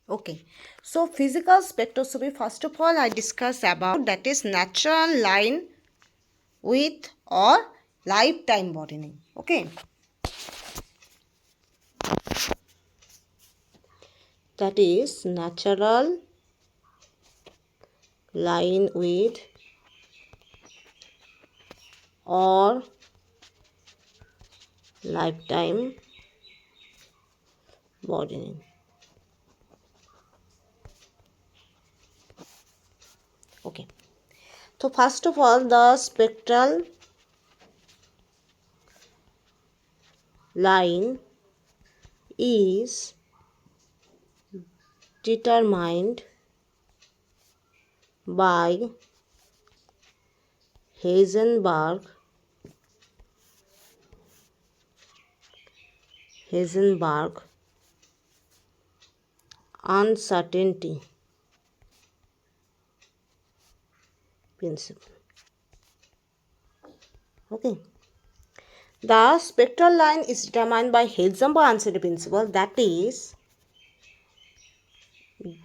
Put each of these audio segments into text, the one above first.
Okay, so physical spectroscopy, first of all I discuss about that is natural line with or lifetime broadening. Okay, that is natural line width or lifetime broadening. Okay, so first of all the spectral line is determined by Heisenberg uncertainty principle. Okay, the spectral line is determined by Heisenberg uncertainty principle, that is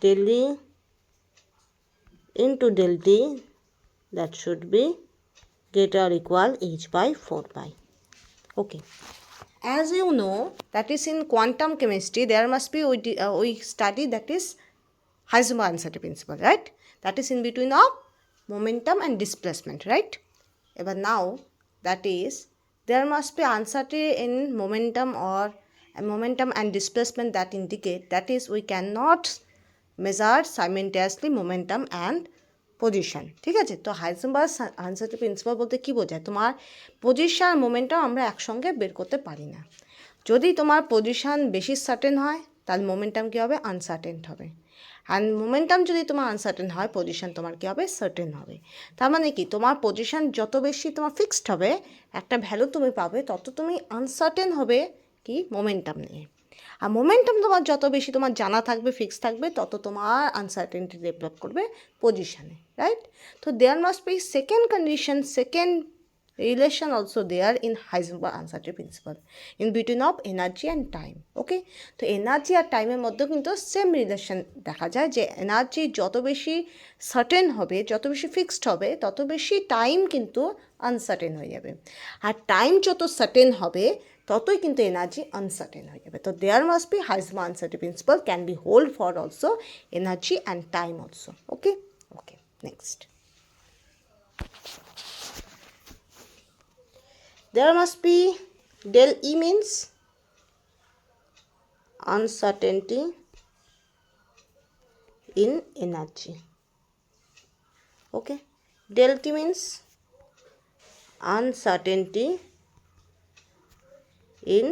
del E into del T, that should be greater or equal h by 4 pi. Okay, as you know, that is in quantum chemistry there must be we study that is Heisenberg uncertainty principle, right? That is in between of momentum and displacement, right? But now that is there must be uncertainty in momentum or momentum and displacement, that indicate that is we cannot measure simultaneously momentum and position, ঠিক আছে? তো Heisenberg uncertainty principal বলতে কী বোঝায়? তোমার position আর momentum আমরা একসঙ্গে বের করতে পারি না। যদি তোমার পজিশন বেশি সার্টেন হয় তাহলে মোমেন্টাম কী হবে? আনসার্টেন হবে। অ্যান্ড মোমেন্টাম যদি তোমার আনসার্টেন হয় পজিশন তোমার কী হবে? সার্টেন হবে। তার মানে কি তোমার পজিশন যত বেশি তোমার ফিক্সড হবে একটা ভ্যালু তুমি পাবে, তত তুমি আনসার্টেন হবে কি মোমেন্টাম নিয়ে। আর মোমেন্টাম তোমার যত বেশি তোমার জানা থাকবে, ফিক্স থাকবে, তত তোমার আনসার্টেনিটি ডেভেলপ করবে পজিশনে, রাইট? তো there must be second condition, second relation also there in Heisenberg uncertainty principle in between of energy and time. ওকে, তো এনার্জি আর টাইমের মধ্যে কিন্তু সেম রিলেশন দেখা যায় যে এনার্জি যত বেশি সার্টেন হবে, যত বেশি ফিক্সড হবে, তত বেশি টাইম কিন্তু আনসার্টেন হয়ে যাবে। আর টাইম যত সার্টেন হবে ততই কিন্তু এনার্জি আনসার্টেন হয়ে যাবে। তো দেয়ার মাস্ট বি Heisenberg uncertainty principle can be hold for also energy and time also. Okay, okay, next there must be del E means uncertainty in energy. Okay, del T means uncertainty in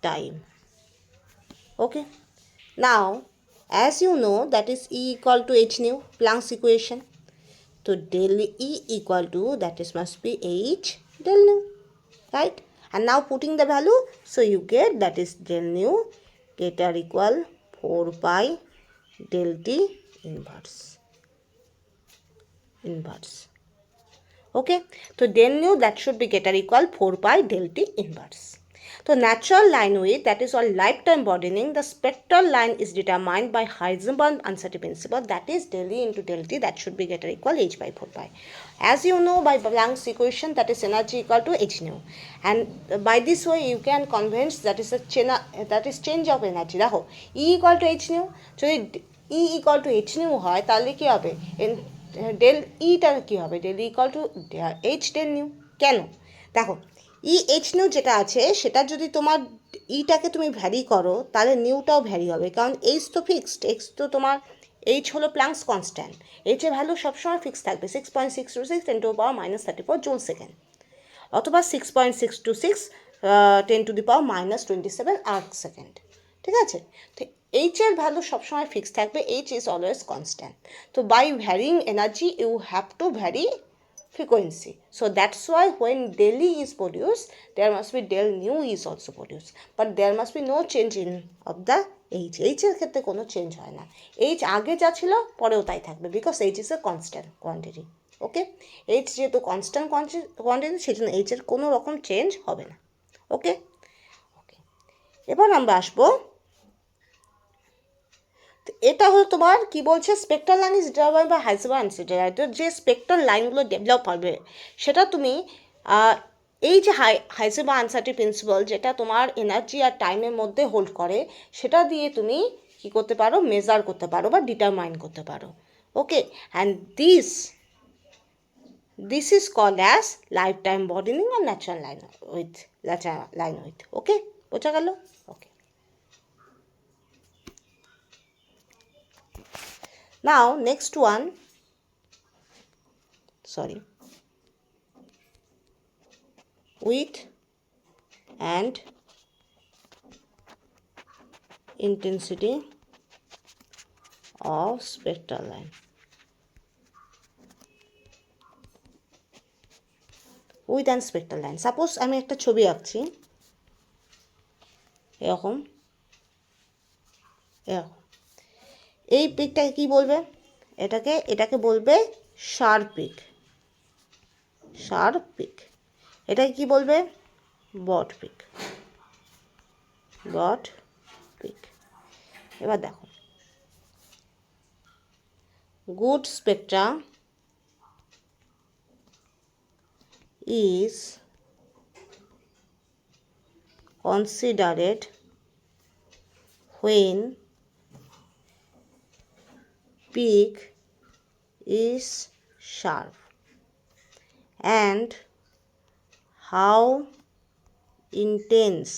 time. Okay, now as you know that is E equal to h nu, Planck's equation. So del E equal to that is must be h del nu, right? And now putting the value, so you get that is del nu greater equal 4 pi del T inverse. Okay, so del nu that should be greater equal 4 pi del T inverse. So natural line width, that is all lifetime broadening, the spectral line is determined by Heisenberg uncertainty principle, that is del E into del T, that should be greater equal h by 4 pi. As you know by Planck's equation, that is energy equal to h nu, and by this way you can convince that is a change of energy. দেখো E equal to h nu, যদি E equal to h nu হয় তাহলে কি হবে? Del eta কী হবে? Del equal to H del nu. কেন? দেখো ই এইচ নিউ যেটা আছে সেটা যদি তোমার ইটাকে তুমি ভ্যারি করো তাহলে নিউটাও ভ্যারি হবে, কারণ এইচ তো ফিক্সড, এক্স তো তোমার এইচ হলো প্ল্যাঙ্কস কনস্ট্যান্ট, এইচের ভ্যালু সবসময় ফিক্স থাকবে 6.626 × 10⁻³ জুল সেকেন্ড, অথবা 6.626 10⁻⁻27 আর্ক সেকেন্ড, ঠিক আছে? তো এইচের ভ্যালু সবসময় ফিক্স থাকবে, এইচ ইজ অলওয়েজ কনস্ট্যান্ট। তো by varying energy you have to vary frequency. So that's why when del E is produced, there must be del nu is also produced, but there must be no change in of the h. h এর ক্ষেত্রে কোনো change হয় না, h আগে যা ছিল পরেও তাই থাকবে, because h is a constant quantity. Okay, h যেহেতু কনস্ট্যান্ট কোয়ান্টিটি সেই জন্য h এর কোনো রকম চেঞ্জ হবে না। ওকে, ওকে, এবার আমরা আসবো এটা হলো তোমার কি বলছে, spectral line is determined by Heisenberg uncertainty. যে স্পেক্ট্রাল লাইনগুলো ডেভেলপ হবে সেটা তুমি এই যে হাইজেনবার্গ আনসার্টেনিটি প্রিন্সিপাল, যেটা তোমার এনার্জি আর টাইমের মধ্যে হোল্ড করে, সেটা দিয়ে তুমি কি করতে পারো, মেজার করতে পারো বা ডিটারমাইন করতে পারো। Okay, and this is called as lifetime broadening আর ন্যাচারাল লাইন উইথ। ওকে, বোঝা গেল? ওকে, now next one, width and intensity of spectral line. Width and spectral line. Suppose আমি একটা ছবি আঁকছি এরকম, এই পিকটাকে কি বলবে? এটাকে বলবে শার্প পিক। এটাকে কি বলবে? Broad peak. এবার দেখো, good spectra is considered when peak is sharp and how intense,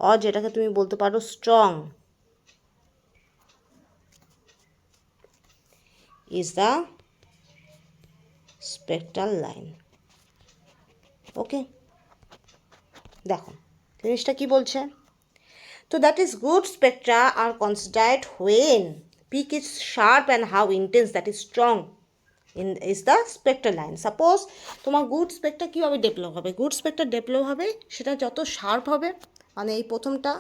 or যেটাকে তুমি বলতে পারো strong, is the spectral line. ওকে, দেখো জিনিসটা কি বলছে। তো that is good Spectra R considered when peak is sharp and how intense that is strong is the spectral line. Suppose তোমার গুড স্পেক্ট্রা কীভাবে ডেভেলপ হবে? গুড স্পেক্ট্রা ডেভেলপ হবে সেটা যত শার্প হবে, মানে এই প্রথমটা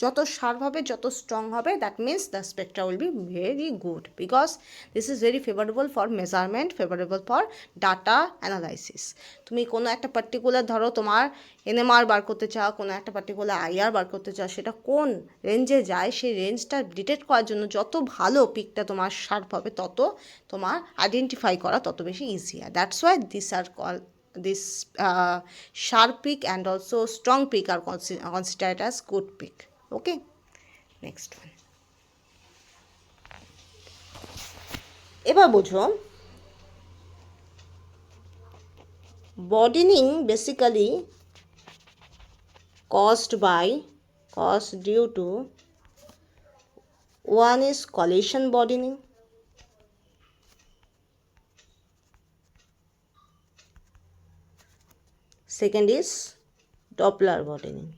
যত শার্প হবে, যত স্ট্রং হবে, that means the Spectra will be very good, because this is very favourable for measurement, favourable for data analysis. তুমি কোনো একটা পার্টিকুলার, ধরো তোমার এনএমআর বার করতে চাও, কোনো একটা পার্টিকুলার আইআর বার করতে চাও, সেটা কোন রেঞ্জে যায় সেই রেঞ্জটা ডিটেক্ট করার জন্য যত ভালো পিকটা তোমার শার্প হবে, তত তোমার আইডেন্টিফাই করা তত বেশি easier. That's why this are call this sharp peak and also strong peak are considered as good peak. Okay, next one. এবার বোঝো, broadening basically caused due to, one is collision broadening, second is Doppler broadening.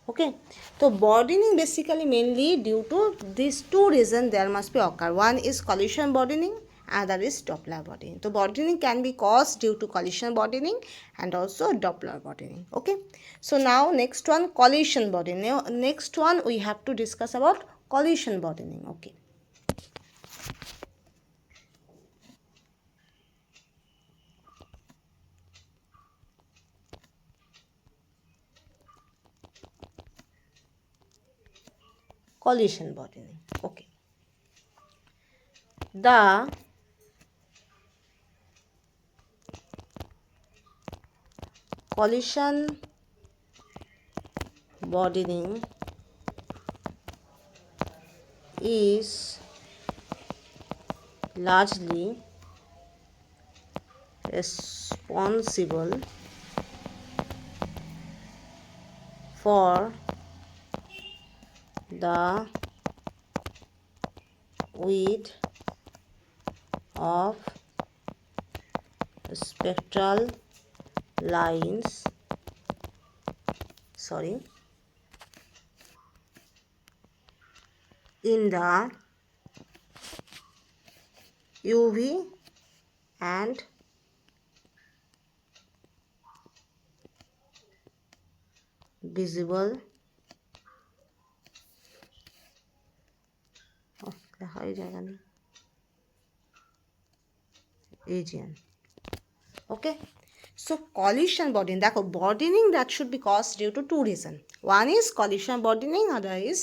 Okay, so broadening basically mainly due to these two reasons there must be occur. One is collision broadening, other is Doppler broadening. So broadening can be caused due to collision broadening and also Doppler broadening. Okay, so now next one, collision broadening. Now, next one we have to discuss about collision broadening. Okay, collision broadening. Okay, the collision broadening is largely responsible for the width of spectral lines, in the UV and visible region. Okay, So collision bonding, দেখো bonding that should be caused due to two reasons. One is collision bonding, other is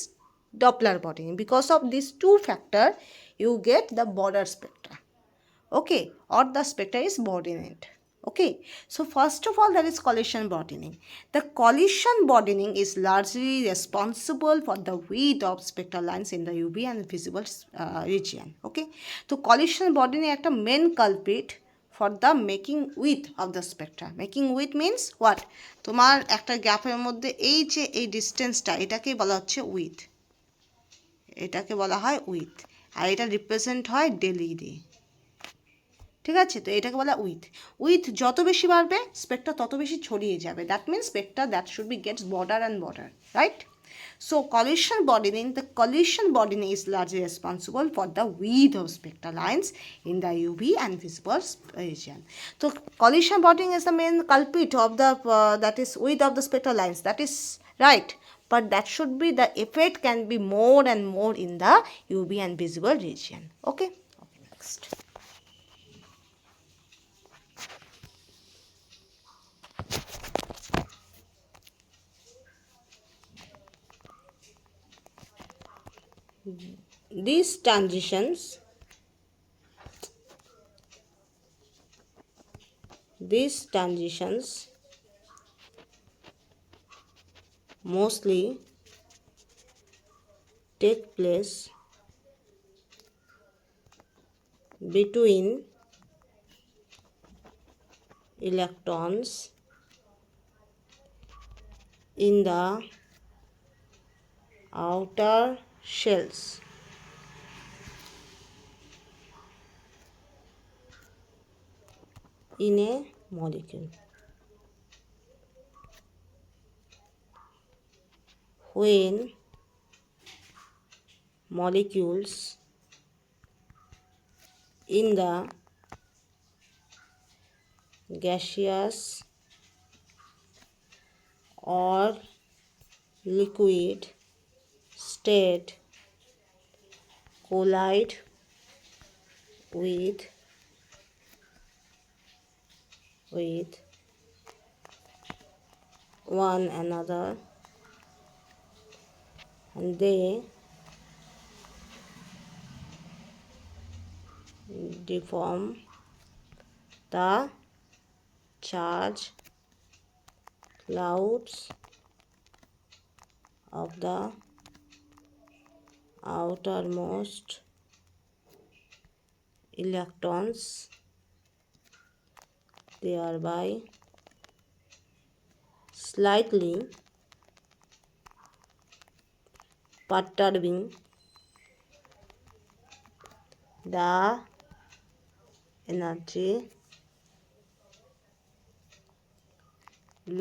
Doppler bonding. Because of these two factors, you get the border spectra. Okay, or the spectra is bordinate. Okay, so first of all, there is collision broadening. The collision broadening is largely responsible for the width of spectral lines in the UV and visible region. Okay, so collision broadening একটা main culprit for the making width of the spectra. Making width means what? তোমার একটা গ্যাপের মধ্যে এই যে এই ডিস্টেন্সটা, এটাকে বলা হচ্ছে width, এটাকে বলা হয় width, আর এটা রিপ্রেজেন্ট হয় ডেলি দিয়ে। ঠিক আছে, তো এটাকে বলা উইথ যত বেশি বাড়বে স্পেক্ট্রা তত বেশি ছড়িয়ে যাবে। That means spectra that should be gets border and border, right? So collision broadening, the collision broadening is largely responsible for the width of spectral lines in the UV and visible region. So collision broadening is the main culprit of the that is width of the spectral lines. That is right, but that should be the effect can be more and more in the UV and visible region. Okay, next. These transitions mostly take place between electrons in the outer shells in a molecule. When molecules in the gaseous or liquid state collide with one another, and they deform the charge clouds of the outermost electrons, thereby slightly perturbing the energy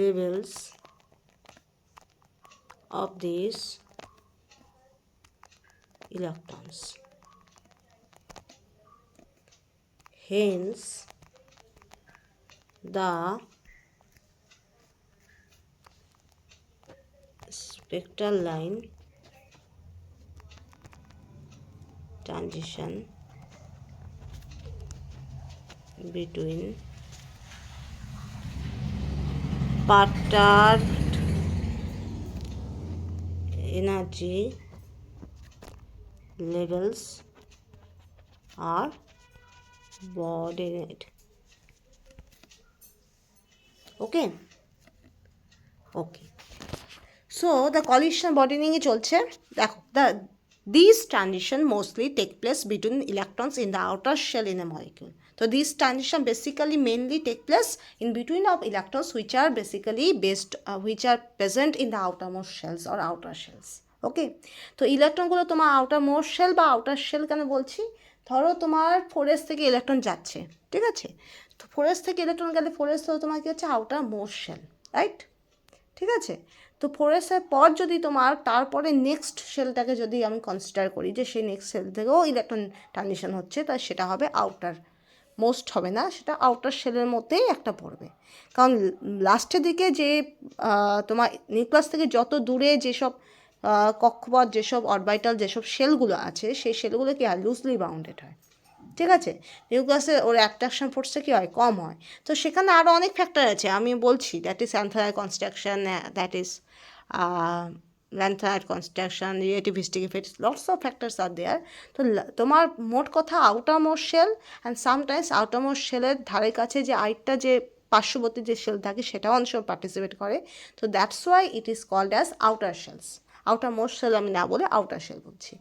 levels of these electrons. Hence, the spectral line transition between perturbed energy levels are bordinate. Okay, so the collision broadening চলছে। দেখো, these transition mostly take place between electrons in the outer shell in a molecule. So these transition basically mainly take place in between of electrons which are basically which are present in the outermost shells or outer shells. ওকে, তো ইলেকট্রনগুলো তোমার outermost shell বা outer shell কেন বলছি, ধরো তোমার 4s থেকে electron যাচ্ছে, ঠিক আছে, তো 4s থেকে ইলেকট্রন গেলে 4s তো তোমার কি হচ্ছে outermost shell, রাইট? ঠিক আছে, তো 4sএর পর যদি তোমার তারপরে নেক্সট শেলটাকে যদি আমি কনসিডার করি যে সেই নেক্সট শেল থেকেও ইলেকট্রন ট্রানজিশন হচ্ছে, তাই সেটা হবে আউটার মোস্ট, হবে না, সেটা আউটার শেলের মধ্যেই একটা পড়বে। কারণ লাস্টের দিকে যে তোমার নিউক্লিয়াস থেকে যত দূরে যেসব কক্ষপথ, যেসব অরবিটাল, যেসব শেলগুলো আছে, সেই শেলগুলো কি আর লুজলি বাউন্ডেড হয়, ঠিক আছে, নিউক্লিয়াসে ওর অ্যাট্রাকশন ফোর্সটা কী হয়, কম হয়। তো সেখানে আরও অনেক ফ্যাক্টর আছে, আমি বলছি, that is lanthanide construction, that is lanthanide construction, relativistic effects, lots of factors are there. তো তোমার মোট কথা outermost shell and sometimes outermost শেলের ধারে কাছে যে আরেকটা যে পার্শ্ববর্তী যে শেল থাকে সেটাও অনেক সময় পার্টিসিপেট করে। তো that's why it is called as outer shells. Outer most shell আমি না বলে আউটার শেল বলছি।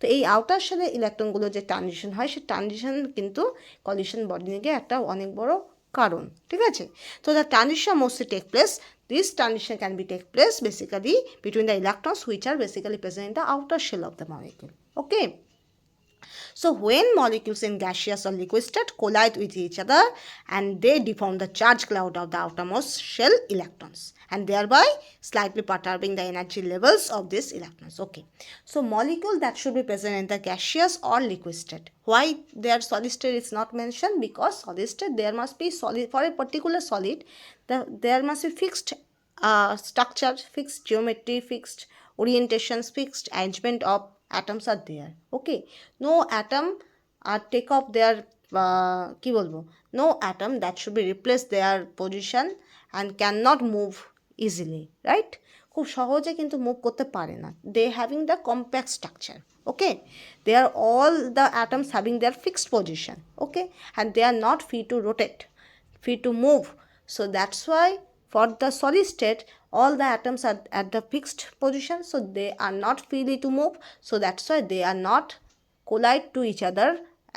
তো এই আউটার শেলের ইলেকট্রনগুলো যে ট্রানজিশন হয়, সেই ট্রানজিশন কিন্তু কলিশন বন্ডিংয়ে একটা অনেক বড় কারণ, ঠিক আছে। তো the transition mostly take place, this transition can be take place basically between the electrons which are basically present in the outer shell of the molecule. Okay. So when molecules in gaseous or liquid state collide with each other and they deform the charge cloud of the outermost shell electrons and thereby slightly perturbing the energy levels of these electrons. Okay. So molecule that should be present in the gaseous or liquid state. Why their solid state is not mentioned? Because solid state there must be solid, for a particular solid there must be fixed structure, fixed geometry, fixed orientations, fixed arrangement of atoms are there. Okay, no atom take off their কি বলবো, no atom that should be replace their position and cannot move easily, right? খুব সহজে কিন্তু move করতে পারে না, they having the compact structure. Okay, they are all the atoms having their fixed position. Okay, and they are not free to rotate, free to move. So that's why for the solid state all the atoms are at the fixed position, so they are not freely to move. So that's why they are not collide to each other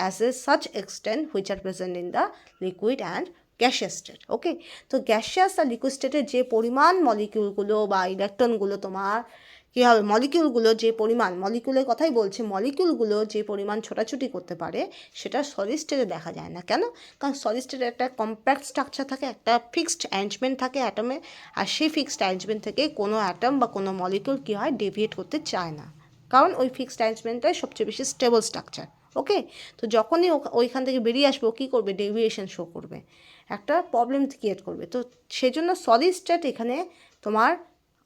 as a such extent which are present in the liquid and gaseous state. Okay, তো gaseous আর liquid স্টেটের যে পরিমাণ মলিকিউলগুলো বা ইলেকট্রনগুলো তোমার কী হবে, মলিকিউলগুলো যে পরিমাণ, মলিকিউলের কথাই বলছে, মলিকিউলগুলো যে পরিমাণ ছোটাছুটি করতে পারে সেটা সলিড স্টেটে দেখা যায় না। কেন? কারণ সলিড স্টেটে একটা কম্প্যাক্ট স্ট্রাকচার থাকে, একটা ফিক্সড অ্যারেঞ্জমেন্ট থাকে অ্যাটমে, আর সেই ফিক্সড অ্যারেঞ্জমেন্ট থেকে কোনো অ্যাটম বা কোনো মলিকিউল কী হয়, ডেভিয়েট করতে চায় না, কারণ ওই ফিক্সড অ্যারেঞ্জমেন্টটাই সবচেয়ে বেশি স্টেবল স্ট্রাকচার। ওকে, তো যখনই ওইখান থেকে বেরিয়ে আসবে ও কী করবে, ডেভিয়েশন শো করবে, একটা প্রবলেম ক্রিয়েট করবে। তো সেই জন্য সলিড স্টেট এখানে তোমার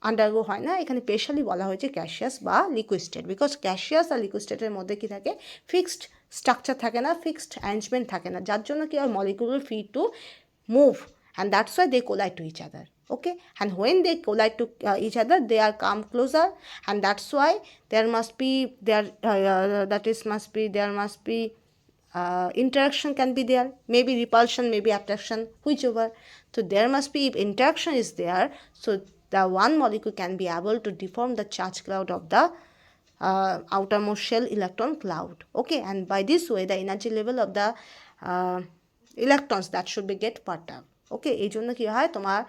আন্ডারগো হয় না, এখানে স্পেশালি বলা হয়েছে গ্যাসিয়াস বা লিকুইড স্টেট, বিকজ গ্যাসিয়াস আর লিকুইড স্টেটের মধ্যে কী থাকে, ফিক্সড স্ট্রাকচার থাকে না, ফিক্সড অ্যারেঞ্জমেন্ট থাকে না, যার জন্য কি হয়, molecule free to move and that's why they collide to each other. Okay, and when they collide to each other they are come closer, and that's why there must be interaction can be there, maybe repulsion, maybe attraction, whichever. So there must be, if interaction is there, so the one molecule can be able to deform the charge cloud of the outermost shell electron cloud. Okay, and by this way the energy level of the electrons that should be get perturbed. ওকে, এই জন্য কী হয়, তোমার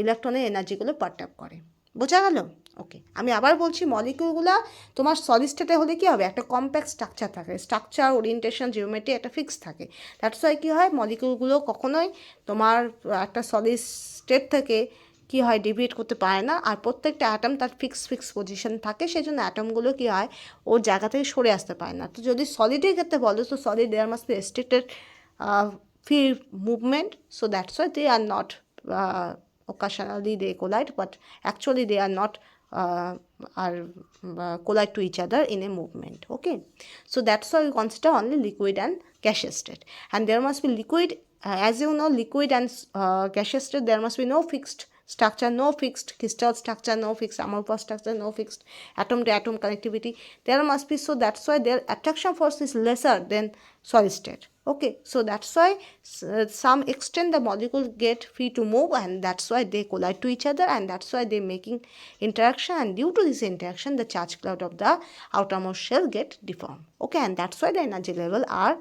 ইলেকট্রনের এনার্জিগুলো পার্টার্ব করে। বোঝা গেল? ওকে, আমি আবার বলছি, মলিকিউলগুলো তোমার সলিড স্টেটে হলে কী হবে, একটা কম্প্যাক্ট স্ট্রাকচার থাকে, স্ট্রাকচার, ওরিয়েন্টেশন, জিওমেট্রি একটা ফিক্স থাকে। দ্যাটস ওয়াই কী হয়, মলিকিউলগুলো কখনোই তোমার একটা সলিড স্টেট থেকে কী হয়, ডেভিয়েট করতে পারে না, আর প্রত্যেকটা অ্যাটম তার ফিক্স পজিশন থাকে, সেই জন্য অ্যাটমগুলো কী হয়, ওর জায়গা থেকে সরে আসতে পারে না। তো যদি সলিডের ক্ষেত্রে বলো, তো solid there must be restricted free movement, so that's why they are not occasionally they collide, but actually they are not collide to each other in a movement. Okay, so that's why we consider only liquid and gaseous state, and there must be liquid, as you know, liquid and gaseous state, there must be no fixed structure, no fixed crystal structure, no fixed amorphous structure, no fixed atom to atom connectivity. There must be, so that's why their attraction force is lesser than solid state. Okay, so that's why some extent the molecule get free to move, and that's why they collide to each other, and that's why they making interaction, and due to this interaction the charge cloud of the outermost shell get deformed. Okay, and that's why the energy level are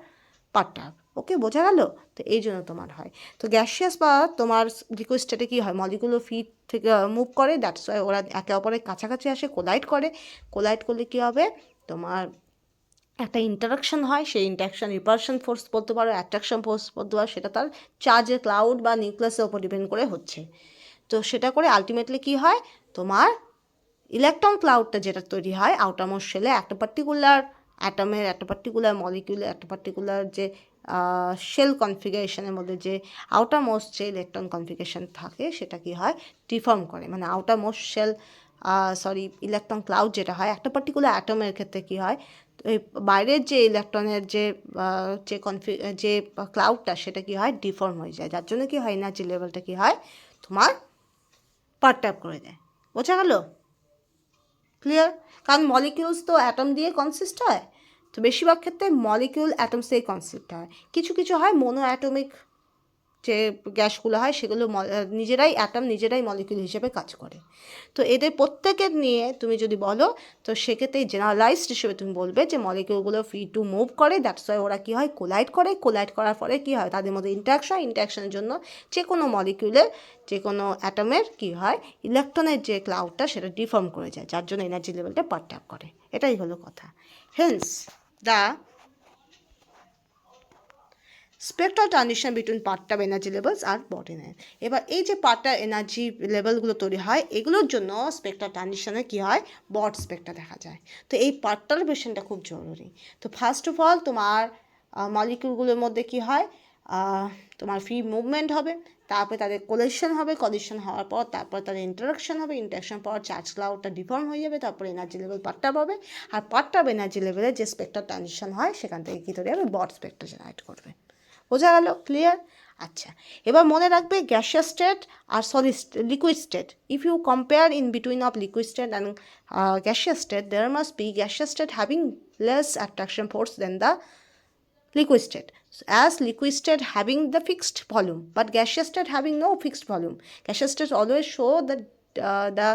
perturbed. ওকে, বোঝা গেল? তো এই জন্য তোমার হয়, তো gaseous বা তোমার লিকুইড স্টেটে কী হয়, মলিকুলো ফ্রি থেকে মুভ করে, দ্যাটস ওয়াই ওরা একে অপরের কাছাকাছি আসে, কোলাইড করে, কোলাইড করলে কী হবে, তোমার একটা ইন্টারাকশন হয়, সেই ইন্টারাকশন রিপালশন ফোর্স বলতে পারো, অ্যাট্রাকশন ফোর্স বলতে পারো, সেটা তার চার্জের ক্লাউড বা নিউক্লিয়াসের উপর ডিপেন্ড করে হচ্ছে। তো সেটা করে আলটিমেটলি কী হয়, তোমার ইলেকট্রন ক্লাউডটা যেটা তৈরি হয় আউটারমোস্ট শেলে, একটা পার্টিকুলার অ্যাটমের, একটা পার্টিকুলার মলিকিউলের, একটা পার্টিকুলার যে শেল কনফিগারেশনের মধ্যে যে আউটারমোস্ট যে ইলেকট্রন কনফিগারেশন থাকে সেটা কী হয়, ডিফর্ম করে, মানে আউটারমোস্ট শেল ইলেকট্রন ক্লাউড যেটা হয় একটা পার্টিকুলার অ্যাটমের ক্ষেত্রে কী হয়, এই বাইরের যে ইলেকট্রনের যে যে ক্লাউডটা সেটা কি হয় ডিফর্ম হয়ে যায়, যার জন্য কি হয় এনার্জি লেভেলটা কি হয় তোমার পার্টার্ব করে দেয়। বোঝা গেল? ক্লিয়ার? কারণ মলিকিউলস তো অ্যাটম দিয়ে কনসিস্ট হয়, তো বেশিরভাগ ক্ষেত্রে মলিকিউল অ্যাটমস দিয়ে কনসিস্ট হয়। কিছু কিছু হয় মোনো অ্যাটমিক যে গ্যাসগুলো হয় সেগুলো নিজেরাই অ্যাটম নিজেরাই মলিকিউল হিসেবে কাজ করে। তো এদের প্রত্যেকের নিয়ে তুমি যদি বলো তো সেক্ষেত্রে জেনারেলাইজড হিসেবে তুমি বলবে যে মলিকিউলগুলো ফ্রি টু মুভ করে, দ্যাটস ওয়াই ওরা কী হয় কোলাইড করার পরে কী হয় তাদের মধ্যে ইন্টারাকশনের জন্য যে কোনো মলিকিউলের যে কোনো অ্যাটমের কী হয় ইলেকট্রনের যে ক্লাউডটা সেটা ডিফর্ম করে যায়, যার জন্য এনার্জি লেভেলটা পার্টার্ব করে। এটাই হলো কথা। Hence the spectral transition between perturb energy levels are broadened. এবার এই যে পার্টার এনার্জি লেভেলগুলো তৈরি হয় এগুলোর জন্য স্পেকট্রাল ট্রানজিশনে কী হয় বড স্পেকট্রা দেখা যায়। তো এই পার্টারবেশনটা খুব জরুরি। তো ফার্স্ট অফ অল তোমার মলিকিউলগুলোর মধ্যে কী হয় তোমার ফ্রি মুভমেন্ট হবে, তারপরে তাদের কোলিশন হওয়ার পর তারপর তাদের ইন্টারাকশন পর চার্জ ক্লাউডটা ডিফর্ম হয়ে যাবে, তারপর এনার্জি লেভেল পার্টার্ব হবে, আর পার্টার্ব এনার্জি লেভেলে যে স্পেকট্রাল ট্রানজিশন হয় সেখান থেকে কী তৈরি হবে বড স্পেকট্রা জেনারেট করবে। বোঝা গেল? ক্লিয়ার? আচ্ছা, এবার মনে রাখবে গ্যাসিয়াস স্টেট আর solid liquid state. If you compare in between of liquid state and gaseous state, there must be gaseous state having less attraction force than the liquid state, as liquid state having the fixed volume but gaseous state having no fixed volume. Gaseous state always show the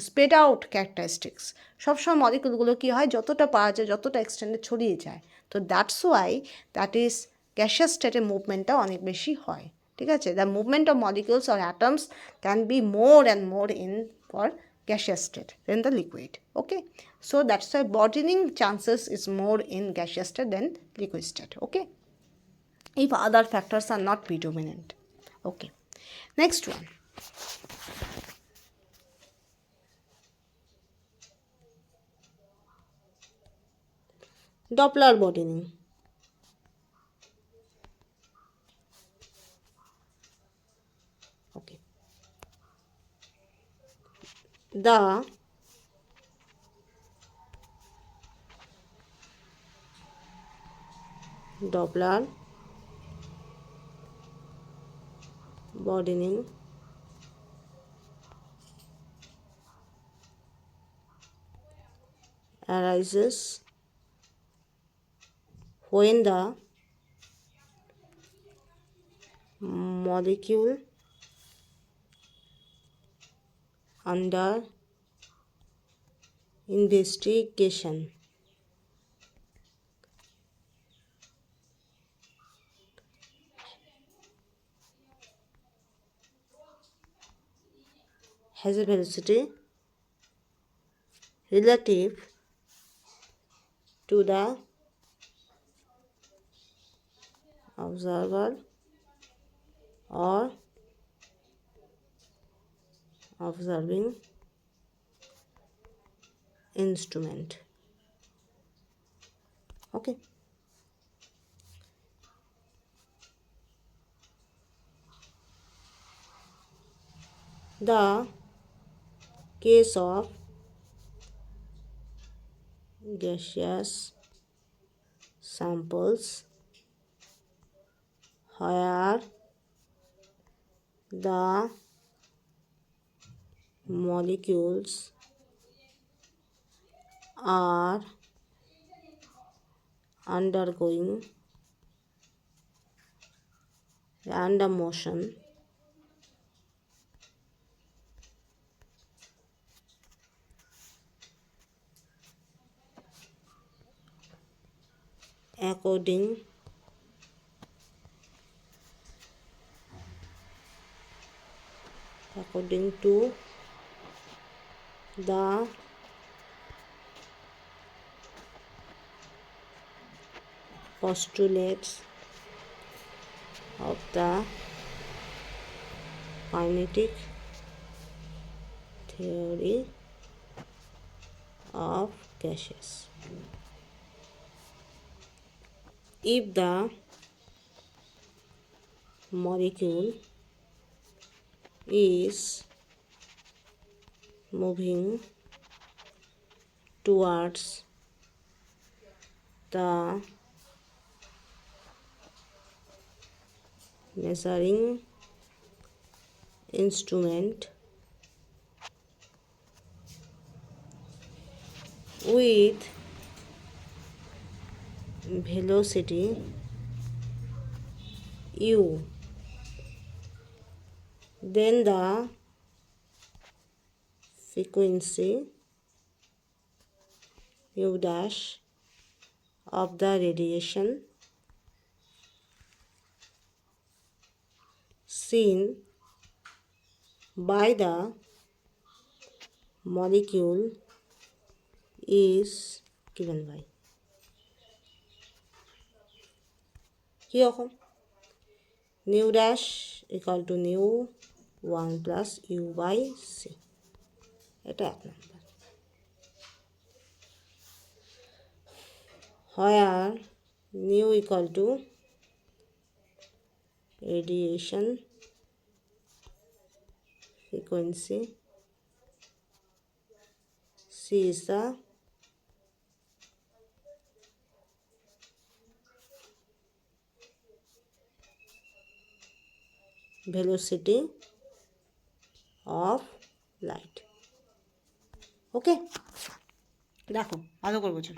spread out characteristics. সবসময় মলিকুলগুলো কী হয় যতটা পাওয়া যায় যতটা এক্সটেন্ডে ছড়িয়ে যায়, তো that's why that is gaseous স্টেটের মুভমেন্টটা অনেক বেশি হয়। ঠিক আছে? The movement of molecules or atoms can be more and more in for gaseous state than the liquid. Okay, so that's why bottling chances is more in gaseous state than liquid state. Okay, if other factors are not predominant. Okay, next one. Doppler bottling. Okay, the Doppler bottling arises when the molecule under investigation has a velocity relative to the observer or observing instrument. Okay, the case of gaseous samples where the molecules are undergoing random motion according to the postulates of the kinetic theory of gases. If the molecule is moving towards the measuring instrument with velocity u, then the frequency u dash of the radiation seen by the molecule is given by কীরকম nu dash equal to nu 1 plus u by c, এটা এক নম্বর। where nu equal to radiation frequency, c is the velocity of light। ওকে, দেখো ভালো করে বোঝো।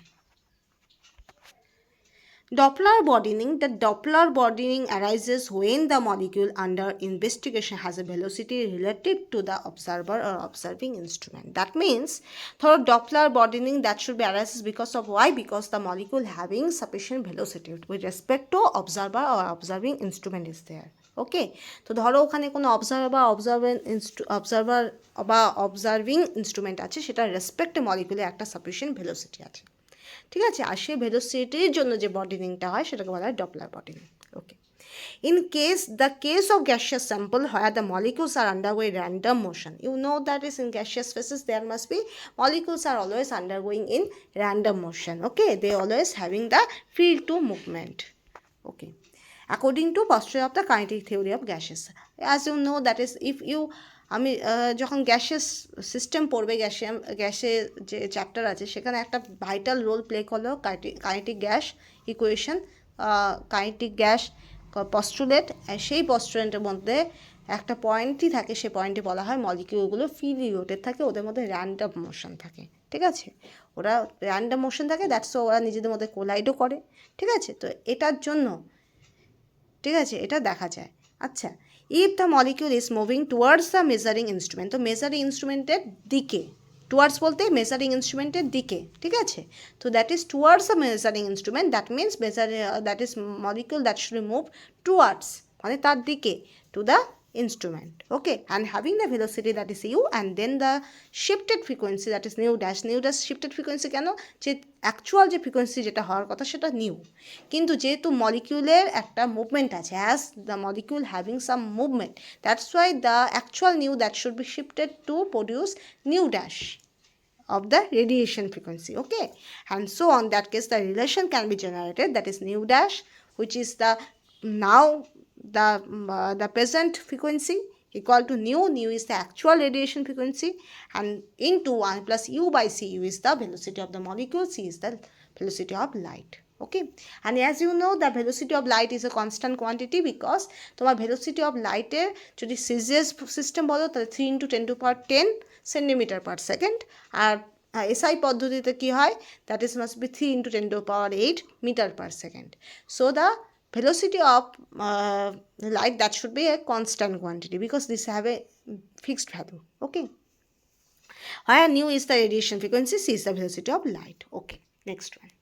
Doppler broadening. The Doppler broadening arises when the molecule under investigation has a velocity relative to the observer or observing instrument. That means, through Doppler broadening, that should be arises because of why? Because the molecule having sufficient velocity with respect to observer or observing instrument is there. ওকে, তো ধরো ওখানে কোনো observer বা observing instrument আছে, সেটার রেসপেক্টে মলিকুলে একটা sufficient velocity আছে, ঠিক আছে। আর সেই ভেলোসিটির জন্য যে বডিনিংটা হয় সেটাকে বলা হয় Doppler broadening. Okay, in the case of gaseous sample where the molecules are undergoing random motion, you know that is in gaseous phases there must be molecules are always undergoing in random motion. Okay, they always having the field to movement. Okay, according to postulate of the kinetic theory of gases, as you know that is if you আমি যখন গ্যাসের system পড়বে গ্যাসের যে chapter আছে সেখানে একটা vital role play করলো kinetic gas equation, kinetic gas postulate. সেই পস্টুলেটের মধ্যে একটা পয়েন্টই থাকে, সেই পয়েন্টে বলা হয় মলিকিউলগুলো ফ্রিলি রোটেট থাকে, ওদের মধ্যে র্যান্ডম মোশন থাকে, ঠিক আছে। ওরা র্যান্ডম মোশন থাকে, দ্যাটস ওরা নিজেদের মধ্যে কোলাইডও করে, ঠিক আছে। তো এটার জন্য, ঠিক আছে, এটা দেখা যায়। আচ্ছা, if the molecule is moving towards the measuring instrument, তো মেজারিং ইনস্ট্রুমেন্টের দিকে, টুয়ার্ডস বলতে মেজারিং ইনস্ট্রুমেন্টের দিকে, ঠিক আছে। তো that is towards the measuring instrument, that means that is molecule that should move towards, মানে তার দিকে, to the instrument. Okay, and having the velocity that is u, and then the shifted frequency that is nu dash shifted frequency কেন, যে actual যে frequency যেটা হওয়ার কথা সেটা নিউ, কিন্তু যেহেতু মলিকিউলের একটা মুভমেন্ট আছে, as the molecule having some movement, that's why the actual new that should B shifted to produce new dash of the radiation frequency. Okay, and so on that case the relation can be generated, that is nu dash, which is the now the present frequency equal to nu is the actual radiation frequency, and into 1 plus u by c, u is the velocity of the molecule, c is the velocity of light. Okay, and as you know the velocity of light is a constant quantity because তোমার velocity of light এর যদি CGS system বলো তাহলে 3 into 10 to power 10 centimeter per second, আর SI পদ্ধতিতে কি হয়, that is must be 3 into 10 to power 8 meter per second. So the velocity of light that should be a constant quantity because this have a fixed value. Okay, where nu is the radiation frequency, c is the velocity of light. Okay, next one.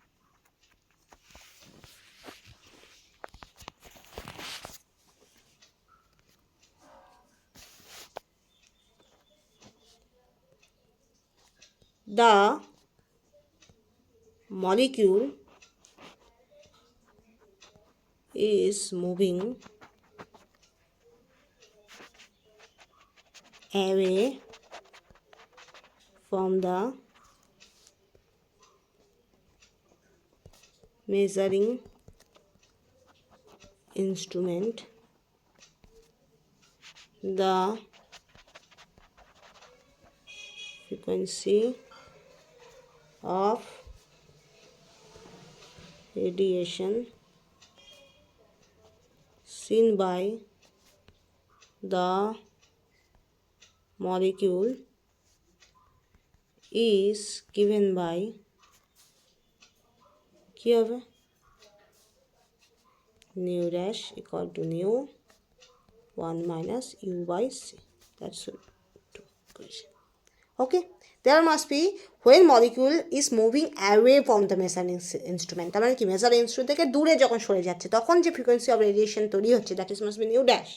The molecule is moving away from the measuring instrument. The frequency of radiation seen by the molecule is given by কি হবে nu dash equal to nu 1 minus u by c. That's the equation. Okay, there must be when molecule is moving away from the measuring instrument, তার মানে কি measure instrument থেকে দূরে যখন সরে যাচ্ছে তখন যে ফ্রিকোয়েন্সি অফ রেডিয়েশন তৈরি হচ্ছে that is must be nu dash,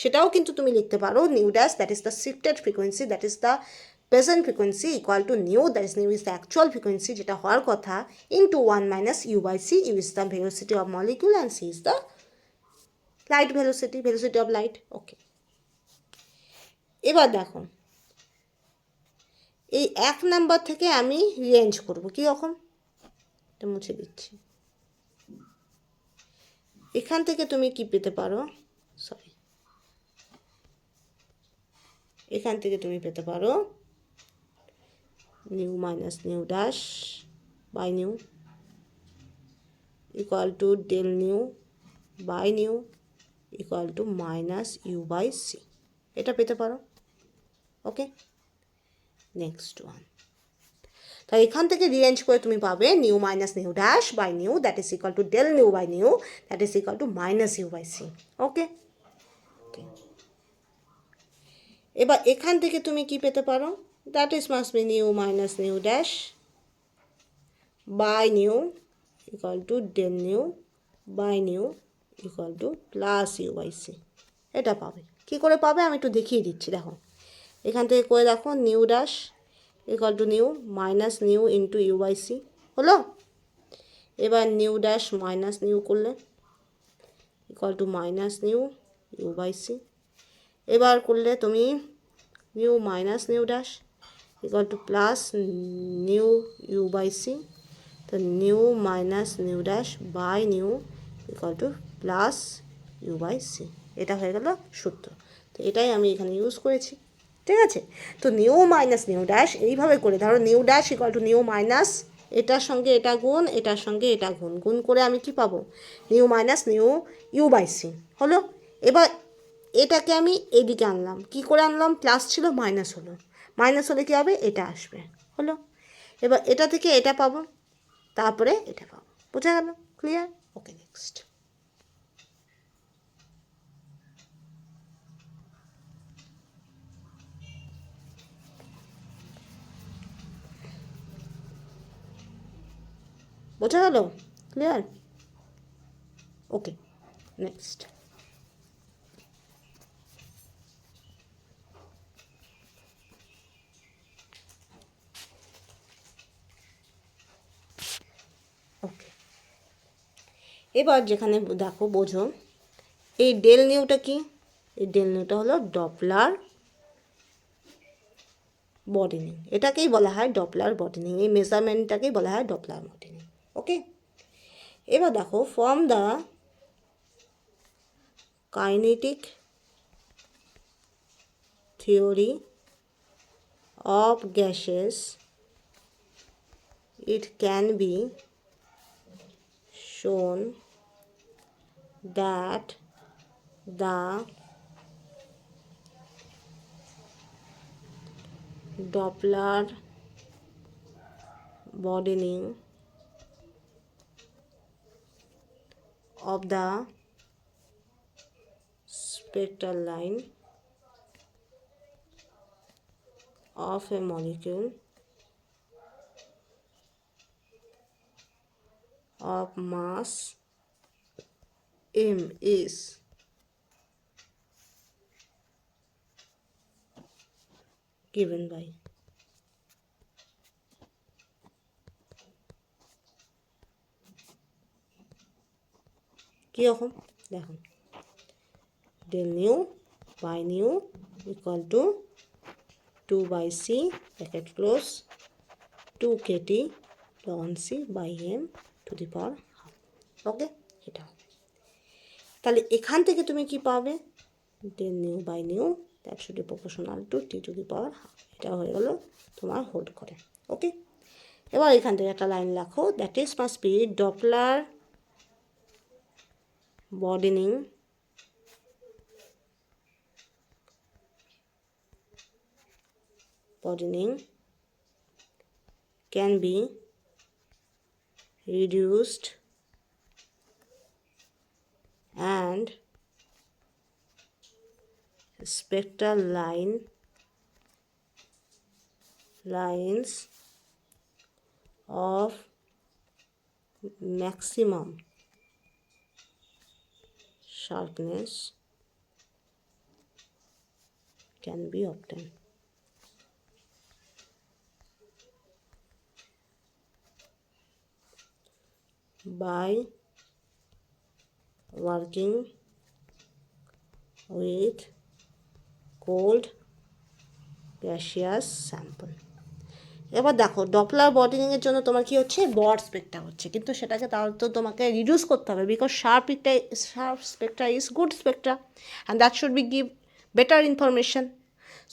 সেটাও কিন্তু তুমি লিখতে পারো nu dash that is the shifted frequency, that is the present frequency equal to nu, that is nu is the actual frequency যেটা হওয়ার কথা, into 1 minus u by c, u is the velocity of molecule and c is the light velocity, velocity of light. Okay, এবার দেখো এই 1 number থেকে আমি range করব কি রকম, এটা মুছে দিচ্ছি। এখান থেকে তুমি কি পেতে পারো, সরি এখান থেকে তুমি পেতে পারো nu minus nu dash by nu equal to del nu by nu equal to minus u by c, এটা পেতে পারো। ওকে, নেক্সট ওয়ান, তাই এখান থেকে রিঅ্যারেঞ্জ করে তুমি পাবে nu minus nu dash by nu that is equal to del nu by nu that is equal to minus u by c. Okay, এবার এখান থেকে তুমি কি পেতে পারো, that is must be nu minus nu dash by nu equal to del nu by nu equal to plus u by c, এটা পাবে। কী করে পাবে আমি একটু দেখিয়ে দিচ্ছি, দেখো এখান থেকে করে দেখো nu dash equal to nu minus nu into u by c হলো, এবার নিউ ড্যাশ মাইনাস নিউ করলে equal to minus nu u by c, এবার করলে তুমি nu minus nu dash equal to plus nu u by c, তো nu minus nu dash by nu equal to plus u by c, এটা হয়ে গেল সূত্র। তো এটাই আমি এখানে ইউজ করেছি, ঠিক আছে। তো নিউ মাইনাস নিউ ড্যাশ এইভাবে করে ধরো new dash equal to nu minus এটার সঙ্গে এটা গুণ এটার সঙ্গে এটা গুণ, গুণ করে আমি কি পাবো nu minus nu u by c হলো। এবার এটাকে আমি এদিকে আনলাম, কি করে আনলাম, প্লাস ছিল মাইনাস হলো, মাইনাস হলে কী হবে এটা আসবে হলো, এবার এটা থেকে এটা পাবো তারপরে এটা পাবো, বোঝা গেল, ক্লিয়ার? ওকে, নেক্সট। বোঝা গেল, ক্লিয়ার? ওকে, নেক্সট। ওকে, এবার যেখানে দেখো বোঝো এই ডেল নিউটা কি, এই ডেল নিউটা হলো ডপলার বডিনিং, এটাকেই বলা হয় ডপলার বডিনিং, এই মেজারমেন্টটাকেই বলা হয় ডপলার বডিনিং। ওকে, এবার দেখো from the kinetic theory of gases it can be shown that the Doppler broadening of the spectral line of a molecule of mass m is given by কীরকম দেখো del nu by nu equal to 2 by c bracket close 2 kt ln c by m to the power half। Okay, এটা হবে, তাহলে এখান থেকে তুমি কি পাবে del nu by nu that should be proportional to T to the power half, এটা হয়ে গেল তোমার হোল্ড করে। ওকে, এবার এখান থেকে একটা লাইন লেখো, that is must B Doppler broadening can be reduced and spectral lines of maximum sharpness can be obtained. By working with cold gaseous sample. এবার দেখো ডপলার বর্ডেনিংয়ের জন্য তোমার কি হচ্ছে, ব্রড স্পেক্ট্রা হচ্ছে, কিন্তু সেটাকে তাহলে তো তোমাকে রিডিউস করতে হবে, because sharp Spectra is good Spectra and that should B give better information.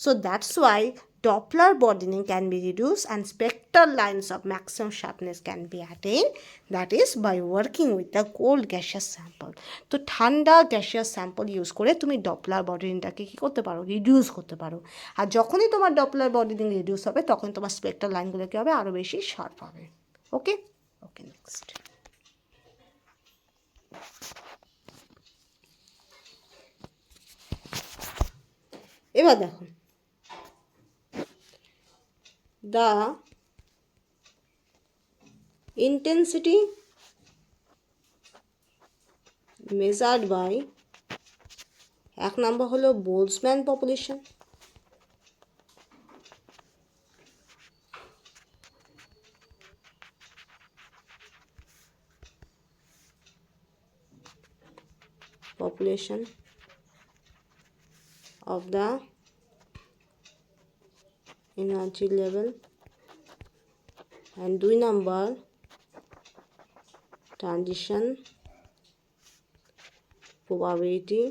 So that's why Doppler broadening can be reduced and spectral lines of maximum sharpness can be attained, that is by working with the cold gaseous sample. তো ঠান্ডা gaseous sample use করে তুমি Doppler বর্ডেনিংটাকে কী করতে পারো, reduce করতে পারো। আর যখনই তোমার ডপলার বর্ডেনিং রিডিউস হবে তখন তোমার স্পেক্ট্রাল লাইনগুলো কী হবে, আরও বেশি শার্প হবে। ওকে ওকে, নেক্সট। এবার দেখো, the intensity measured by, এক নম্বর হলো Boltzmann population, of the energy level, and 2 number transition probability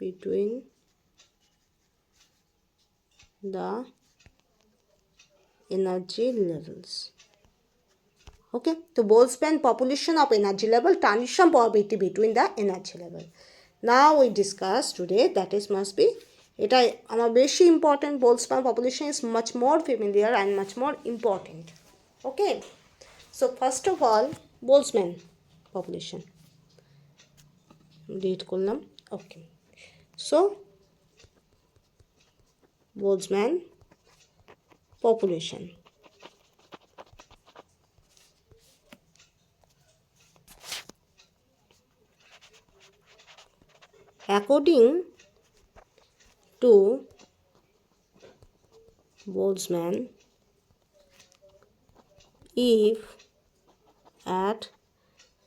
between the energy levels. Okay, so Boltzmann population of energy level, transition probability between the energy level. Now we discuss today, that is must be, এটা আমার বেশি important, Boltzmann population is much more familiar and much more important. Okay, so first of all Boltzmann population read করলাম। Okay, so Boltzmann population, according to Boltzmann, if at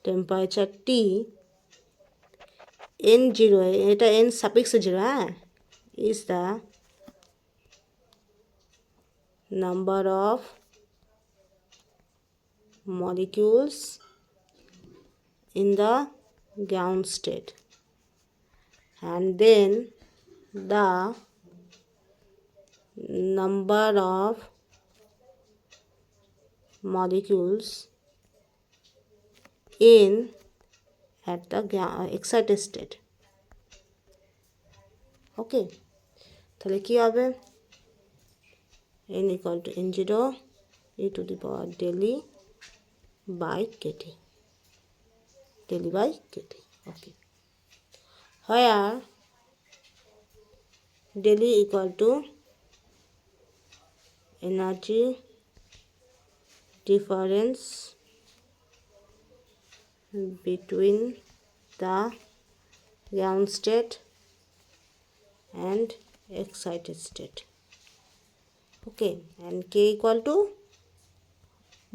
temperature T n0, এটা n suffix 0, হ্যাঁ, is the number of molecules in the ground state, and then the number of molecules in at the excited state. Okay, তাহলে কি হবে, n equal to n0 e to the power daily by kt, daily by kt. Okay, where daily equal to energy difference between the ground state and excited state. Okay, and k equal to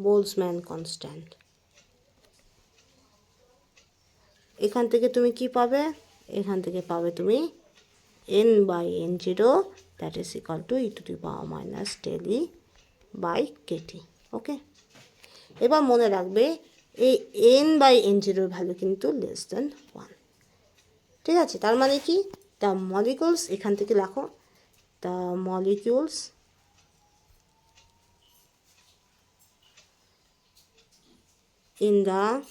Boltzmann constant. এখান থেকে তুমি কি পাবে, এখান থেকে পাবে তুমি n by n0, that is equal to e to the power minus daily by kt. ওকে, এবার মনে রাখবে এই n by n0 ভ্যালু কিন্তু লেস দেন 1। ঠিক আছে, তার মানে কি, দ্য মলিকুলস, এখান থেকে লেখো the molecules in the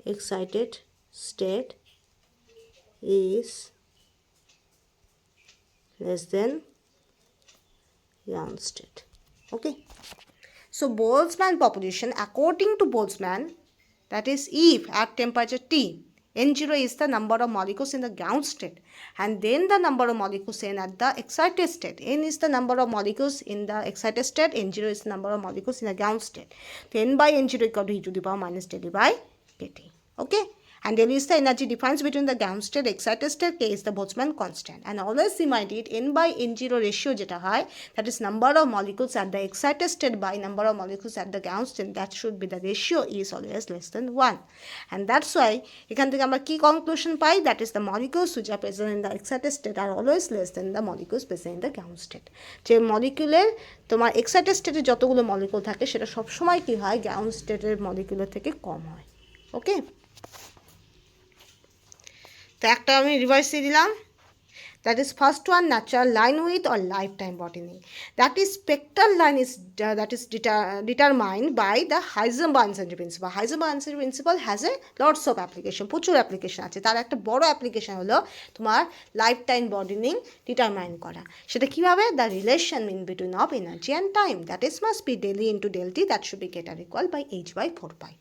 excited state is less than ground state. Okay, so Boltzmann proposition, according to Boltzmann, that is if at temperature T, N0 is the number of molecules in the ground state, and then the number of molecules in at the excited state. N is the number of molecules in the excited state, N0 is the number of molecules in the ground state. So N by N0 equal to e to the power minus delta by kt. Okay, and there is the energy difference between the ground state, excited state, K is the Boltzmann constant. And always remind it, N by N0 ratio jeta hai, that is number of molecules at the excited state by number of molecules at the ground state, that should be the ratio is always less than 1. And that's why এখান থেকে আমরা কি conclusion pi, that is the molecules which are present in the excited state are always less than the molecules present in the ground state. যে মলিকিউলের তোমার excited স্টেটে যতগুলো molecule থাকে সেটা সবসময় কি হয়, গ্রাউন্ড স্টেটের মলিকিউলের থেকে কম হয়। ওকে, তো একটা আমি রিভাইজ দিয়ে দিলাম, that is first one, natural line width or lifetime broadening. That is spectral line is determined by the Heisenberg-Ansari principle. Heisenberg-Ansari principle has a lots of application, প্রচুর অ্যাপ্লিকেশন আছে। তার একটা বড় অ্যাপ্লিকেশন হলো তোমার লাইফ টাইম ব্রডেনিং ডিটারমাইন করা। সেটা কীভাবে, the relation in between of energy and time, that is must be del E into del T, that should be greater equal by H by 4 pi.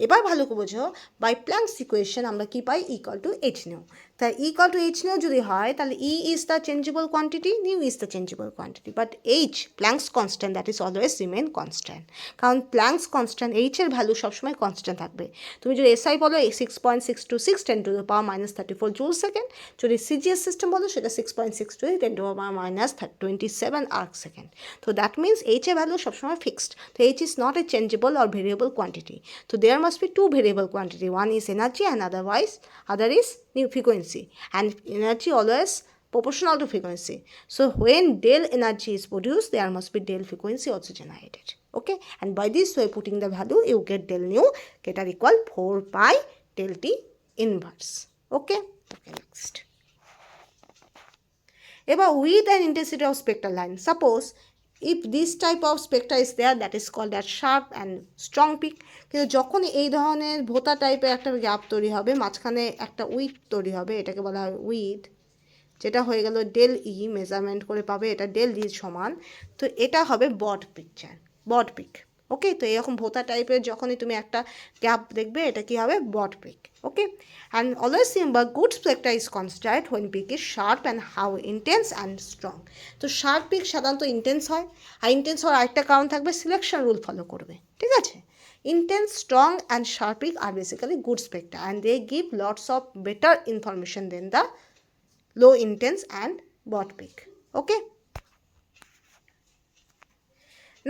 এবার ভালো করে বোঝো, বাই প্ল্যাঙ্কস ইকুয়েশন আমরা কী পাই, ইকুয়াল টু এইচ নিউ। তাই equal to H nu যদি হয় তাহলে E is the changeable quantity, nu is the changeable quantity, but H, Planck's constant, that is always remain constant. কারণ Planck's constant, H এর value সবসময় constant থাকবে। তুমি যদি SI বলো 6.626 10 to the power minus 34 joule second, যদি CGS system বলো সেটা 6.628 10 to the power minus 27 arc second. So that means H এর ভ্যালু সবসময় ফিক্সড। তো H is not a changeable or variable quantity. So there must be two variable quantity, one is energy and other is new frequency, and energy always proportional to frequency. So when del energy is produced, there must be del frequency also generated. Okay, and by this way putting the value, you get del nu greater equal 4 pi del t inverse. Okay, next. About width and intensity of spectral line. Suppose if this type of spectra is there, that is called as sharp and strong peak. কিন্তু যখন এই ধরনের ভোতা টাইপের একটা gap তৈরি হবে, মাঝখানে একটা উইথ তৈরি হবে, এটাকে বলা হয় উইথ, যেটা হয়ে গেল ডেল ই, মেজারমেন্ট করে পাবে এটা ডেল ই সমান, তো এটা হবে বড পিকচার, বড পিক। ওকে, তো এরকম ভোতা টাইপের যখনই তুমি একটা গ্যাপ দেখবে, এটা কি হবে, broad peak. Okay, and always remember good spectra is constant when peak is sharp and how intense and strong. তো শার্প পিক সাধারণত ইন্টেন্স হয়, আর ইন্টেন্স হওয়ার আরেকটা কারণ থাকবে, সিলেকশন রুল ফলো করবে। ঠিক আছে, intense, strong and sharp peak are basically good spectra, and they give lots of better information than the low intense and broad peak. Okay,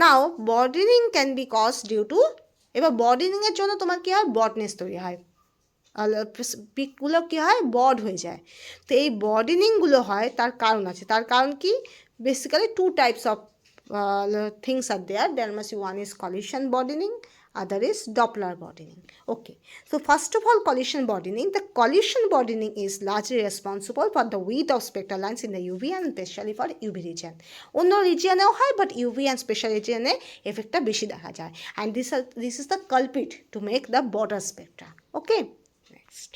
now broadening can be caused due to, এবার broadening এর জন্য তোমার কি হয়, বডনেস তৈরি হয়, পিকগুলো কী হয়, বড হয়ে যায়। তো এই বডেনিংগুলো হয়, তার কারণ আছে। তার কারণ কি, basically two types of things are there. There must be, one is collision broadening, other is Doppler broadening. Okay, so first of all, collision broadening. The collision broadening is largely responsible for the width of spectral lines in the UV and especially for UV region. অন্য রিজিয়নেও হয়, but UV and special regione এফেক্টটা বেশি দেখা যায়, and this is the culprit to make the broader spectra. Okay, next.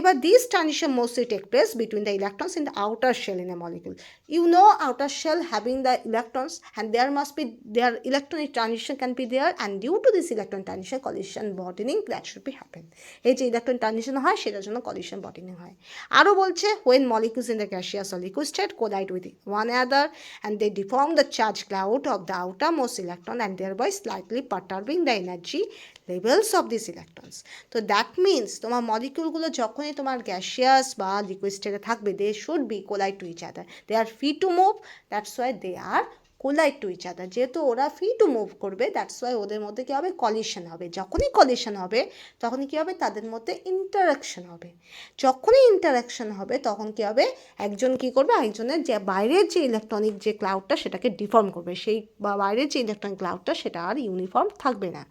But these transition mostly take place between the electrons in the outer shell in a molecule. You know, outer shell having the electrons, and there must be, their electronic transition can be there, and due to this electron transition, collision broadening that should be happen. এই যে electron transition হয়, সেটার জন্য collision broadening হয়। আরও বলছে, when molecules in the gaseous or liquid state collide with one another and they deform the charge cloud of the outermost electron and thereby slightly perturbing the energy levels of these electrons. তো that means তোমার মলিকিউলগুলো যখনই তোমার gaseous বা liquid স্টেটে থাকবে, they should be collide to each other, they are free to move, that's why they are collide to each other. যেহেতু ওরা ফ্রি টু মুভ করবে, দ্যাটস ওয়াই ওদের মধ্যে কী হবে, কলিশন হবে। যখনই কলিশন হবে তখনই কী হবে, তাদের মধ্যে ইন্টারাকশন হবে। যখনই ইন্টারাকশন হবে তখন কী হবে, একজন কী করবে, আরেকজনের যে বাইরের যে ইলেকট্রনিক যে ক্লাউডটা সেটাকে ডিফর্ম করবে, সেই বা বাইরের যে ইলেকট্রনিক ক্লাউডটা সেটা আর ইউনিফর্ম থাকবে না।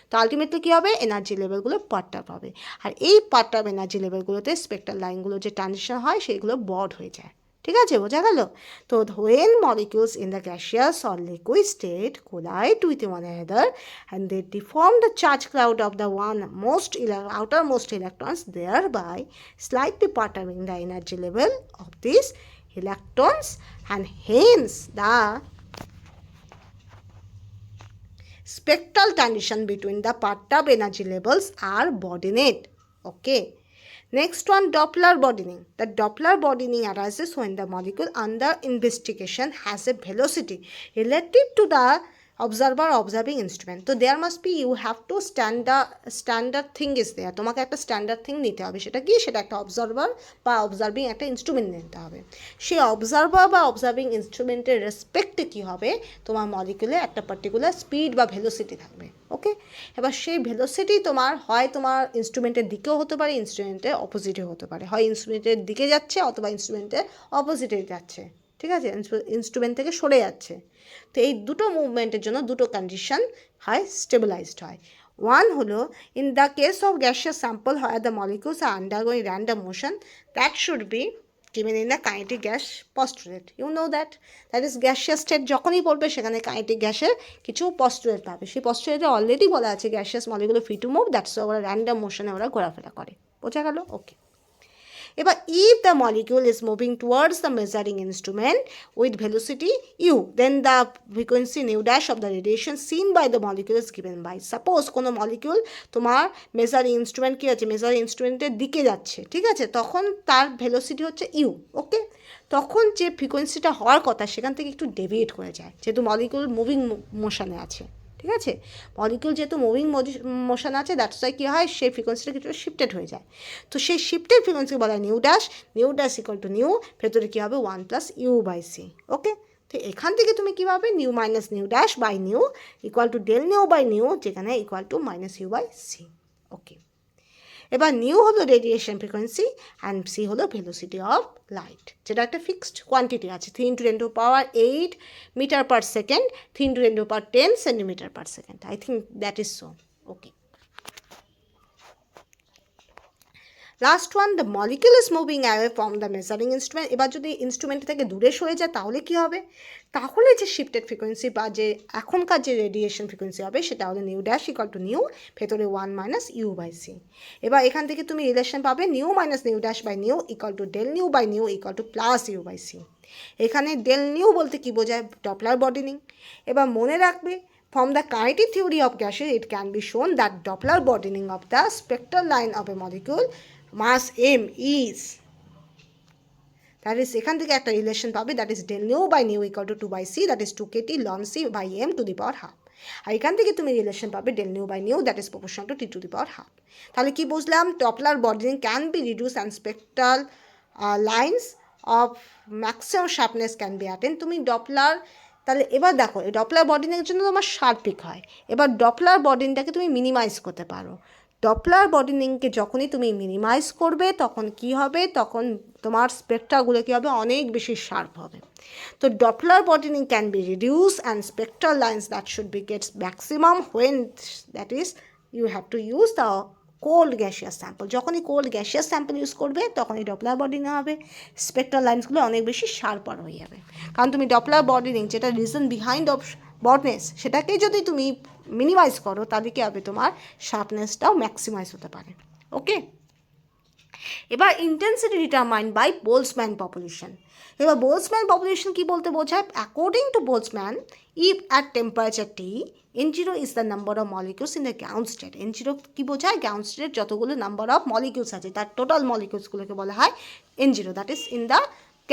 তো আলটিমেটলি কী হবে, এনার্জি লেভেলগুলো পার্টাপ হবে, আর এই পার্টাপ এনার্জি লেভেলগুলোতে স্পেক্ট্রাল লাইনগুলো যে ট্রানজিশন হয় সেইগুলো বড হয়ে যায়। ঠিক আছে, বোঝা গেল? তো when molecules in the gaseous or liquid state collide with one another and they deform the charge cloud of the outermost electrons, thereby slightly perturbing the energy level of these electrons, and hence the spectral condition between the perturbed energy levels are broadened. Okay. Next one, Doppler broadening. The Doppler broadening arises when the molecule under investigation has a velocity relative to the observing instrument. So there must be, you have to standard thing is there. তোমাকে একটা standard thing নিতে হবে। সেটা কি? সেটা একটা observer বা observing একটা ইনস্ট্রুমেন্ট নিতে হবে। সেই অবজারভার বা অবজার্ভিং ইনস্ট্রুমেন্টের রেসপেক্টে কী হবে, তোমার মলিকুলে একটা পার্টিকুলার স্পিড বা ভেলোসিটি থাকবে। ওকে, এবার সেই ভেলোসিটি তোমার হয় তোমার ইনস্ট্রুমেন্টের দিকেও হতে পারে, ইনস্ট্রুমেন্টের অপোজিটেও হতে পারে। হয় ইনস্ট্রুমেন্টের দিকে যাচ্ছে অথবা ইনস্ট্রুমেন্টের অপোজিটে যাচ্ছে, ঠিক আছে, ইনস্ট্রুমেন্ট থেকে সরে যাচ্ছে। তো এই দুটো মুভমেন্টের জন্য দুটো কন্ডিশন হয় স্টেবিলাইজড হয়। ওয়ান হলো, in the case of gaseous sample হয় the molecules are undergoing random motion, that should be given in the kinetic gas postulate. You know that is gaseous state যখনই পড়বে সেখানে কাইনেটিক গ্যাসের কিছু postulate পাবে। সেই পস্টুলেটে অলরেডি বলা আছে gaseous molecule free to move, that's ওরা র্যান্ডম মোশনে ওরা ঘোরাফেরা করে। বোঝা গেল? ওকে। এবার if the molecule is moving towards the measuring instrument with velocity u, then the frequency nu dash of the radiation seen by the molecule is given by, suppose কোনো molecule তোমার measuring instrument কী আছে, measuring ইনস্ট্রুমেন্টের দিকে যাচ্ছে, ঠিক আছে, তখন তার velocity হচ্ছে ইউ। ওকে, তখন যে ফ্রিকোয়েন্সিটা হওয়ার কথা সেখান থেকে একটু ডেভিয়েট হয়ে যায়, যেহেতু মলিকিউল মুভিং মোশনে আছে। ঠিক আছে, মলিকিউল যেহেতু মুভিং মোশন আছে, দ্যাটস ওয়াই কী হয়, সেই ফ্রিকোয়েন্সিটা কিছু শিফটেড হয়ে যায়। তো সেই শিফটেড ফ্রিকোয়েন্সিকে বলা হয় new dash equal to nu, ভেতরে কী হবে 1+u/c। ওকে, তো এখান থেকে তুমি কী পাবে, nu minus nu dash by nu equal to del nu by nu, যেখানে ইকুয়াল টু -u/c। ওকে, এবার নিউ হলো রেডিয়েশন ফ্রিকোয়েন্সি অ্যান্ড সি হলো ভেলোসিটি অফ লাইট, যেটা একটা ফিক্সড কোয়ান্টিটি আছে, 3 × 10⁸ meter per second, 3 × 10⁻10 centimeter per second. I think that is so. Okay, last one, the molecule is moving away from the measuring instrument. এবার যদি instrument থেকে দূরে সরে যায় তাহলে কী হবে, তাহলে যে শিফটেড ফ্রিকোয়েন্সি বা যে এখনকার যে রেডিয়েশন ফ্রিকোয়েন্সি হবে সেটা হলো nu dash equal to nu, ভেতরে 1-u/c। এবার এখান থেকে তুমি রিলেশন পাবে nu minus nu dash by nu equal to del nu by nu equal to +u/c। এখানে ডেল নিউ বলতে কী বোঝায়, ডপলার বর্ডেনিং। এবার মনে রাখবে, from the kinetic theory of gases it can be shown that Doppler broadening of the spectral line of a molecule mass m is, that is এখান থেকে একটা relation পাবে, that is del nu by nu equal to 2/c, that is 2kT ln c by m to the power half। আর এখান থেকে তুমি relation পাবে del nu by nu, that is proportional to t to the power half। তাহলে কি বুঝলাম, Doppler broadening can be reduced and spectral lines of maximum sharpness can be attained। তুমি Doppler, তাহলে এবার দেখো এই ডপলার বর্ডেনিংয়ের জন্য তোমার শার্পিক হয়। এবার ডপলার বর্ডেনিংটাকে তুমি মিনিমাইজ করতে পারো। ডপলার বর্ডেনিংকে যখনই তুমি মিনিমাইজ করবে তখন কি হবে, তখন তোমার স্পেকট্রাগুলো কী হবে, অনেক বেশি শার্প হবে। তো Doppler broadening can be reduce and spectral lines that should be gets maximum when, that is you have to use the cold gaseous sample. যখনই কোল্ড গ্যাসিয়াস স্যাম্পল ইউজ করবে তখনই ডপলার বর্ডেনিং হবে, স্পেকট্রাল লাইন্সগুলো অনেক বেশি sharper হয়ে যাবে। কারণ তুমি ডপলার বর্ডেনিং, যেটা রিজন বিহাইন্ড অফ ব্রডনেস, সেটাকে যদি তুমি মিনিমাইজ করো তাহলে কী হবে, তোমার শার্পনেসটাও ম্যাক্সিমাইজ হতে পারে। ওকে, এবার intensity determined by Boltzmann population. এবার বোলসম্যান পপুলেশন কী বলতে বোঝায়, according to Boltzmann, if at temperature T, N0 is the number of molecules in the ground state. N0 কী বোঝায়, গ্রাউন্ড স্টেট যতগুলো নাম্বার অফ মলিকিউলস আছে তার টোটাল মলিকিউলসগুলোকে বলা হয় N0, that is in the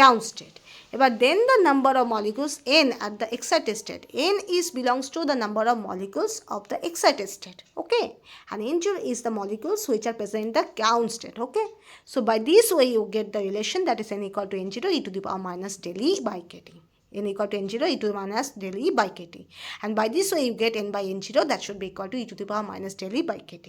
ground state। এবার then the number of molecules n at the excited state, n is belongs to the number of molecules of the excited state, okay, and N0 is the molecules which are present in the ground state, okay। So by this way you get the relation, that is n equal to N0 e to the power minus del E by kt, n equal to N0 e to the minus del E by kt, and by this way you get n by N0 that should be equal to e to the power minus del E by kt।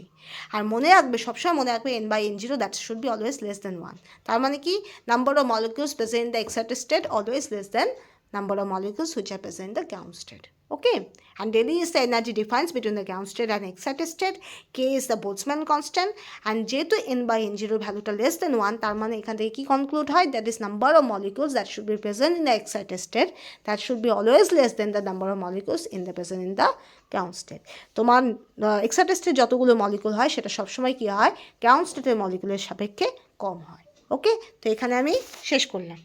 আর মনে রাখবে, সবসময় মনে রাখবে n by N0 that should be always less than 1। তার মানে কি, number of molecules present in the excited state always less than number of molecules which are present in the ground state। Okay, and Delhi is the energy difference between the ground state and excited state. K is the Boltzmann constant, and যেহেতু n by n0 ভ্যালুটা less than 1, তার মানে এখান থেকে কি conclude হয়, that is number of molecules that should be present in the excited state, that should be always less than the number of molecules in the present in the ground state. তোমার excited state যতগুলো molecule হয় সেটা সবসময় কি হয়, ground state এর মলিকুলের সাপেক্ষে কম হয়। ওকে, তো এখানে আমি শেষ করলাম।